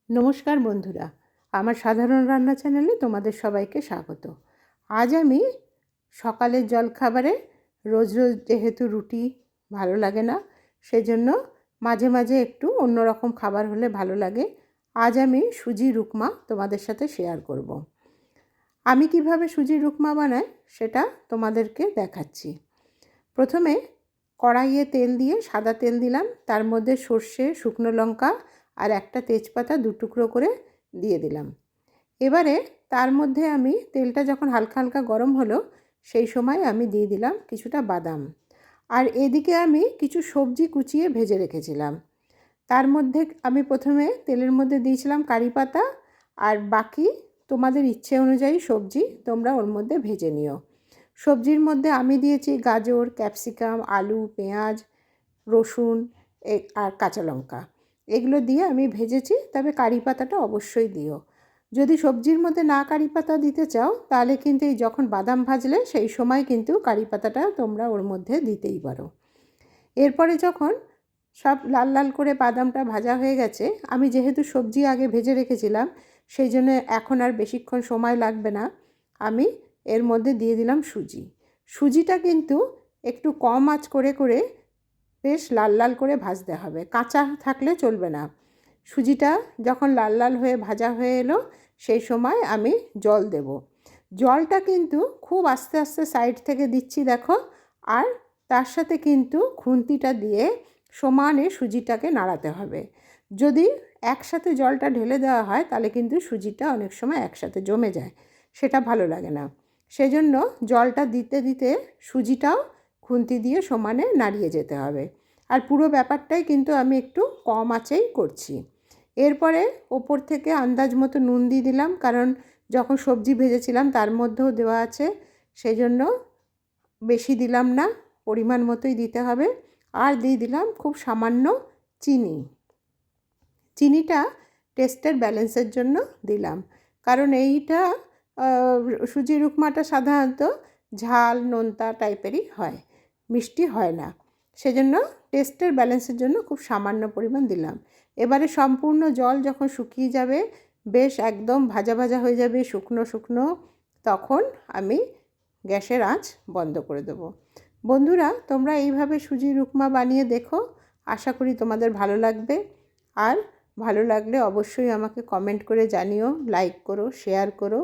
নমস্কার বন্ধুরা, আমার সাধারণ রান্না চ্যানেলে তোমাদের সবাইকে স্বাগত। আজ আমি সকালের জলখাবারে রোজ রোজ যেহেতু রুটি ভালো লাগে না, সেজন্য মাঝে মাঝে একটু অন্যরকম খাবার হলে ভালো লাগে। আজ আমি সুজির উপমা তোমাদের সাথে শেয়ার করব। আমি কিভাবে সুজির উপমা বানাই সেটা তোমাদেরকে দেখাচ্ছি। প্রথমে কড়াইয়ে তেল দিয়ে সাদা তেল দিলাম, তার মধ্যে সর্ষে, শুকনো লঙ্কা আর একটা তেজপাতা 2 টুকরো করে দিয়ে দিলাম। এবারে তার মধ্যে আমি তেলটা যখন হালকা হালকা গরম হলো সেই সময় আমি দিয়ে দিলাম কিছুটা বাদাম। আর এদিকে আমি কিছু সবজি কুচিয়ে ভেজে রেখেছিলাম। তার মধ্যে আমি প্রথমে তেলের মধ্যে দিয়েছিলাম কারি পাতা, আর বাকি তোমাদের ইচ্ছে অনুযায়ী সবজি তোমরা ওর মধ্যে ভেজে নিও। সবজির মধ্যে আমি দিয়েছি গাজর, ক্যাপসিকাম, আলু, পেঁয়াজ, রসুন আর কাঁচা লঙ্কা। এগুলো দিয়ে আমি ভেজেছি, তবে কারি পাতাটা অবশ্যই দিও। যদি সবজির মধ্যে না কারি পাতা দিতে চাও তাহলে কিন্তু এই যখন বাদাম ভাজলে সেই সময় কিন্তু কারি পাতাটা তোমরা ওর মধ্যে দিতেই পারো। এরপরে যখন সব লাল লাল করে বাদামটা ভাজা হয়ে গেছে, আমি যেহেতু সবজি আগে ভেজে রেখেছিলাম সেই জন্য এখন আর বেশিক্ষণ সময় লাগবে না। আমি এর মধ্যে দিয়ে দিলাম সুজি। সুজিটা কিন্তু একটু কম আঁচ করে করে বেশ লাল লাল করে ভাজতে হবে, কাঁচা থাকলে চলবে না। সুজিটা যখন লাল লাল হয়ে ভাজা হয়ে এলো সেই সময় আমি জল দেব। জলটা কিন্তু খুব আস্তে আস্তে সাইড থেকে দিচ্ছি দেখো, আর তার সাথে কিন্তু খুন্তিটা দিয়ে সমানে সুজিটাকে নাড়াতে হবে। যদি একসাথে জলটা ঢেলে দেওয়া হয় তাহলে কিন্তু সুজিটা অনেক সময় একসাথে জমে যায়, সেটা ভালো লাগে না। সেজন্য জলটা দিতে দিতে সুজিটাও খুন্তি দিয়ে সমানে নাড়িয়ে যেতে হবে। আর পুরো ব্যাপারটাই কিন্তু আমি একটু কম আঁচেই করছি। এরপরে ওপর থেকে আন্দাজ মতো নুন দিয়ে দিলাম, কারণ যখন সবজি ভেজেছিলাম তার মধ্যেও দেওয়া আছে, সেই জন্য বেশি দিলাম না, পরিমাণ মতোই দিতে হবে। আর দিয়ে দিলাম খুব সামান্য চিনি। চিনিটা টেস্টের ব্যালেন্সের জন্য দিলাম, কারণ এইটা সুজির উপমাটা সাধারণত ঝাল নোনতা টাইপেরই হয়, মিষ্টি হয় না। সেজন্য টেস্টের ব্যালেন্সের জন্য খুব সামান্য পরিমাণ দিলাম। এবারে সম্পূর্ণ জল যখন শুকিয়ে যাবে, বেশ একদম ভাজা ভাজা হয়ে যাবে, শুকনো শুকনো, তখন আমি গ্যাসের আঁচ বন্ধ করে দেবো। বন্ধুরা, তোমরা এইভাবে সুজির উপমা বানিয়ে দেখো, আশা করি তোমাদের ভালো লাগবে। আর ভালো লাগলে অবশ্যই আমাকে কমেন্ট করে জানিও, লাইক করো, শেয়ার করো।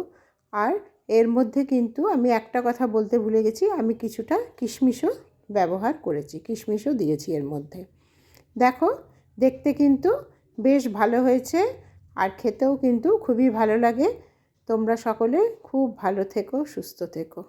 আর এর মধ্যে কিন্তু আমি একটা কথা বলতে ভুলে গেছি, আমি কিছুটা কিশমিশও ব্যবহার করেছি, কিশমিশও দিয়েছি এর মধ্যে। দেখো, দেখতে কিন্তু বেশ ভালো হয়েছে, আর খেতেও কিন্তু খুবই ভালো লাগে। তোমরা সকলে খুব ভালো থেকো, সুস্থ থেকো।